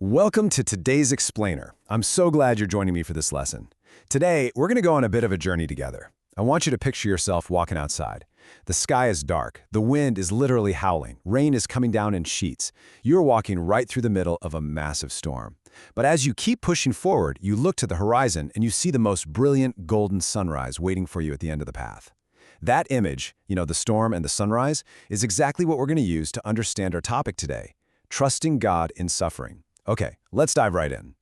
Welcome to today's Explainer. I'm so glad you're joining me for this lesson. Today, we're going to go on a bit of a journey together. I want you to picture yourself walking outside. The sky is dark, the wind is literally howling, rain is coming down in sheets. You're walking right through the middle of a massive storm. But as you keep pushing forward, you look to the horizon and you see the most brilliant golden sunrise waiting for you at the end of the path. That image, the storm and the sunrise, is exactly what we're going to use to understand our topic today, trusting God in suffering. Okay, let's dive right in.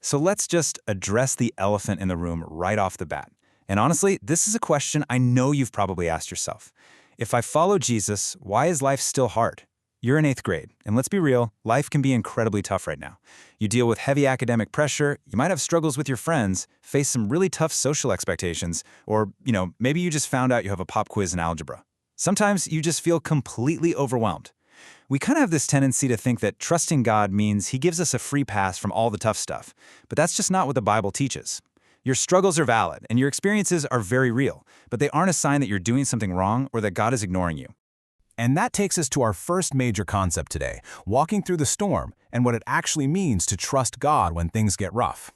So let's just address the elephant in the room right off the bat. And honestly, this is a question I know you've probably asked yourself. If I follow Jesus, why is life still hard? You're in 8th grade, and let's be real, life can be incredibly tough right now. You deal with heavy academic pressure, you might have struggles with your friends, face some really tough social expectations, or, maybe you just found out you have a pop quiz in algebra. Sometimes you just feel completely overwhelmed. We kind of have this tendency to think that trusting God means He gives us a free pass from all the tough stuff, but that's just not what the Bible teaches. Your struggles are valid, and your experiences are very real, but they aren't a sign that you're doing something wrong or that God is ignoring you. And that takes us to our first major concept today, walking through the storm and what it actually means to trust God when things get rough.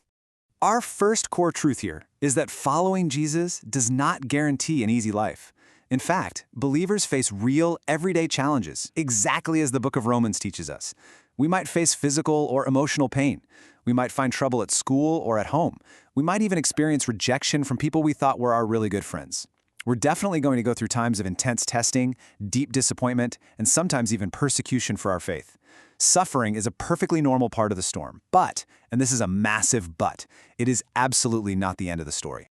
Our first core truth here is that following Jesus does not guarantee an easy life. In fact, believers face real, everyday challenges, exactly as the book of Romans teaches us. We might face physical or emotional pain. We might find trouble at school or at home. We might even experience rejection from people we thought were our really good friends. We're definitely going to go through times of intense testing, deep disappointment, and sometimes even persecution for our faith. Suffering is a perfectly normal part of the storm, but, and this is a massive but, it is absolutely not the end of the story.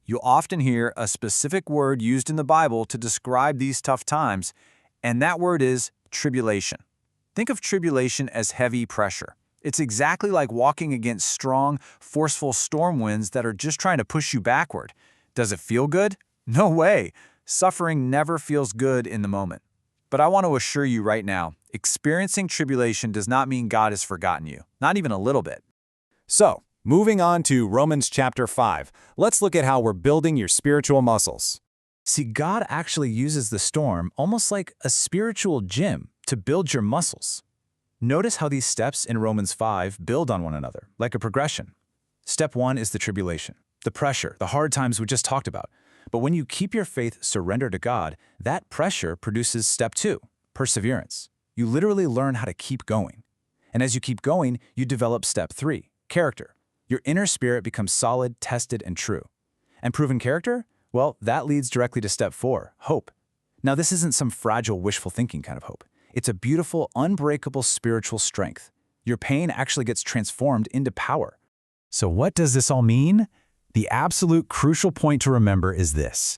You'll often hear a specific word used in the Bible to describe these tough times, and that word is tribulation. Think of tribulation as heavy pressure. It's exactly like walking against strong, forceful storm winds that are just trying to push you backward. Does it feel good? No way. Suffering never feels good in the moment. But I want to assure you right now, experiencing tribulation does not mean God has forgotten you, not even a little bit. So, moving on to Romans chapter 5, let's look at how we're building your spiritual muscles. See, God actually uses the storm almost like a spiritual gym to build your muscles. Notice how these steps in Romans 5 build on one another, like a progression. Step 1 is the tribulation, the pressure, the hard times we just talked about. But when you keep your faith surrendered to God, that pressure produces step 2, perseverance. You literally learn how to keep going. And as you keep going, you develop step 3, character. Your inner spirit becomes solid, tested, and true. And proven character? Well, that leads directly to step 4, hope. Now, this isn't some fragile, wishful thinking kind of hope. It's a beautiful, unbreakable spiritual strength. Your pain actually gets transformed into power. So what does this all mean? The absolute crucial point to remember is this.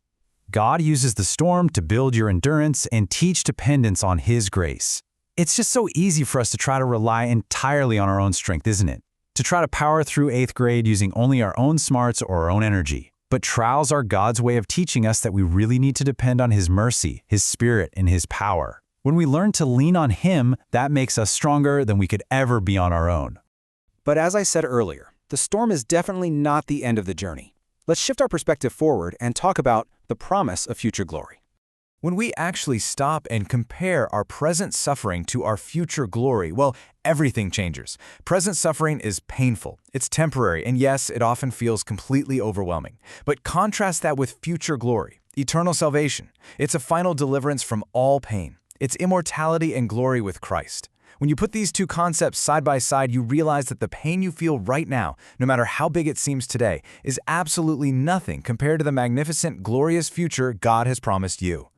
God uses the storm to build your endurance and teach dependence on His grace. It's just so easy for us to try to rely entirely on our own strength, isn't it? To try to power through 8th grade using only our own smarts or our own energy. But trials are God's way of teaching us that we really need to depend on His mercy, His Spirit, and His power. When we learn to lean on Him, that makes us stronger than we could ever be on our own. But as I said earlier, the storm is definitely not the end of the journey. Let's shift our perspective forward and talk about the promise of future glory. When we actually stop and compare our present suffering to our future glory, well, everything changes. Present suffering is painful, it's temporary, and yes, it often feels completely overwhelming. But contrast that with future glory, eternal salvation. It's a final deliverance from all pain. It's immortality and glory with Christ. When you put these two concepts side by side, you realize that the pain you feel right now, no matter how big it seems today, is absolutely nothing compared to the magnificent, glorious future God has promised you.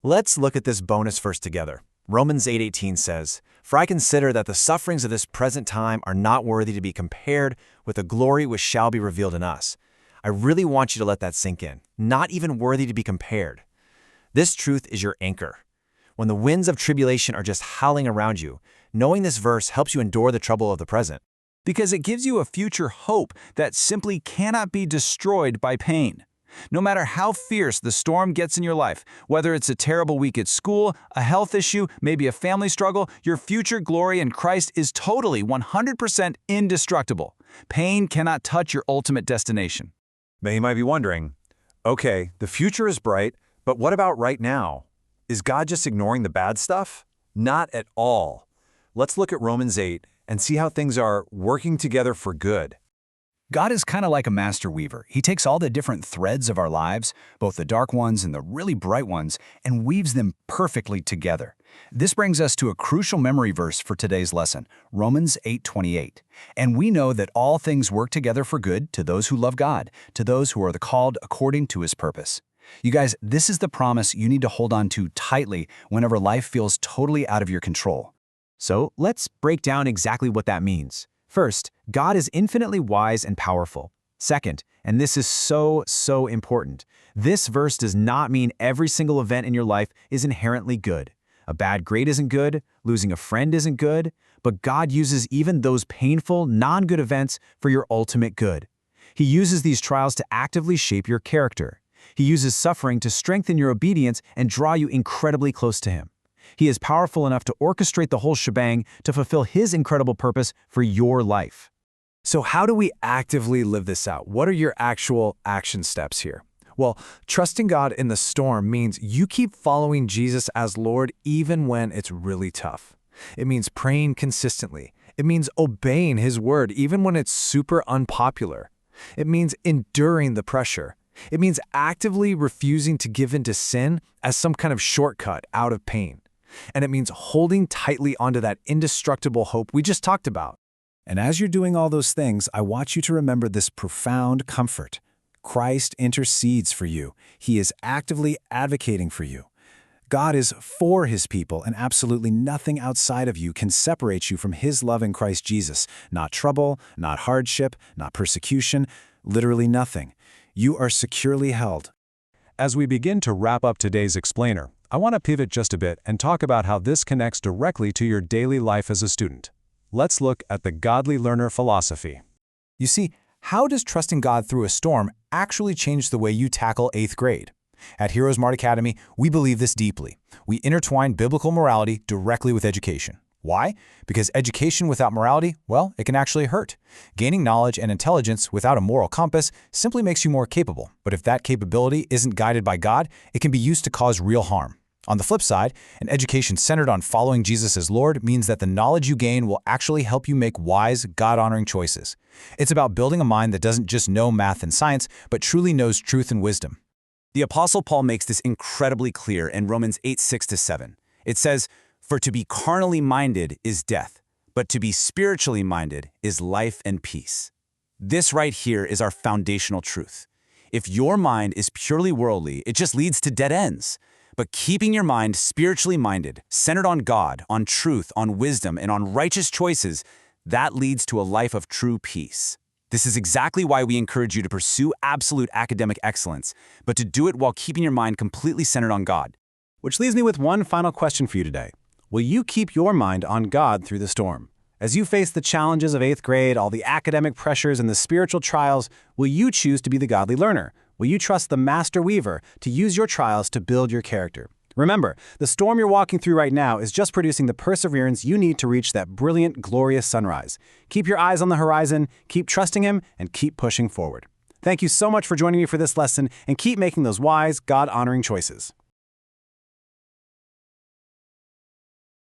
Let's look at this bonus verse together. Romans 8:18 says, "For I consider that the sufferings of this present time are not worthy to be compared with the glory which shall be revealed in us." I really want you to let that sink in. Not even worthy to be compared. This truth is your anchor. When the winds of tribulation are just howling around you, knowing this verse helps you endure the trouble of the present. Because it gives you a future hope that simply cannot be destroyed by pain. No matter how fierce the storm gets in your life, whether it's a terrible week at school, a health issue, maybe a family struggle, your future glory in Christ is totally 100% indestructible. Pain cannot touch your ultimate destination. Now you might be wondering, okay, the future is bright, but what about right now? Is God just ignoring the bad stuff? Not at all. Let's look at Romans 8 and see how things are working together for good. God is kind of like a master weaver. He takes all the different threads of our lives, both the dark ones and the really bright ones, and weaves them perfectly together. This brings us to a crucial memory verse for today's lesson, Romans 8:28. And we know that all things work together for good to those who love God, to those who are the called according to His purpose. You guys, this is the promise you need to hold on to tightly whenever life feels totally out of your control. So let's break down exactly what that means. First, God is infinitely wise and powerful. Second, and this is so important, this verse does not mean every single event in your life is inherently good. A bad grade isn't good, losing a friend isn't good, but God uses even those painful, non-good events for your ultimate good. He uses these trials to actively shape your character. He uses suffering to strengthen your obedience and draw you incredibly close to Him. He is powerful enough to orchestrate the whole shebang to fulfill His incredible purpose for your life. So how do we actively live this out? What are your actual action steps here? Well, trusting God in the storm means you keep following Jesus as Lord even when it's really tough. It means praying consistently. It means obeying His word even when it's super unpopular. It means enduring the pressure. It means actively refusing to give in to sin as some kind of shortcut out of pain. And it means holding tightly onto that indestructible hope we just talked about. And as you're doing all those things, I want you to remember this profound comfort. Christ intercedes for you. He is actively advocating for you. God is for His people, and absolutely nothing outside of you can separate you from His love in Christ Jesus. Not trouble, not hardship, not persecution, literally nothing. You are securely held. As we begin to wrap up today's explainer, I want to pivot just a bit and talk about how this connects directly to your daily life as a student. Let's look at the godly learner philosophy. You see, how does trusting God through a storm actually change the way you tackle 8th grade? At HeroesMart Academy, we believe this deeply. We intertwine biblical morality directly with education. Why? Because education without morality, well, it can actually hurt. Gaining knowledge and intelligence without a moral compass simply makes you more capable. But if that capability isn't guided by God, it can be used to cause real harm. On the flip side, an education centered on following Jesus as Lord means that the knowledge you gain will actually help you make wise, God-honoring choices. It's about building a mind that doesn't just know math and science, but truly knows truth and wisdom. The Apostle Paul makes this incredibly clear in Romans 8:6-7. It says, "For to be carnally minded is death, but to be spiritually minded is life and peace." This right here is our foundational truth. If your mind is purely worldly, it just leads to dead ends. But keeping your mind spiritually minded, centered on God, on truth, on wisdom, and on righteous choices, that leads to a life of true peace. This is exactly why we encourage you to pursue absolute academic excellence, but to do it while keeping your mind completely centered on God. Which leaves me with one final question for you today. Will you keep your mind on God through the storm? As you face the challenges of 8th grade, all the academic pressures and the spiritual trials, will you choose to be the godly learner? Will you trust the master weaver to use your trials to build your character? Remember, the storm you're walking through right now is just producing the perseverance you need to reach that brilliant, glorious sunrise. Keep your eyes on the horizon, keep trusting Him, and keep pushing forward. Thank you so much for joining me for this lesson, and keep making those wise, God-honoring choices.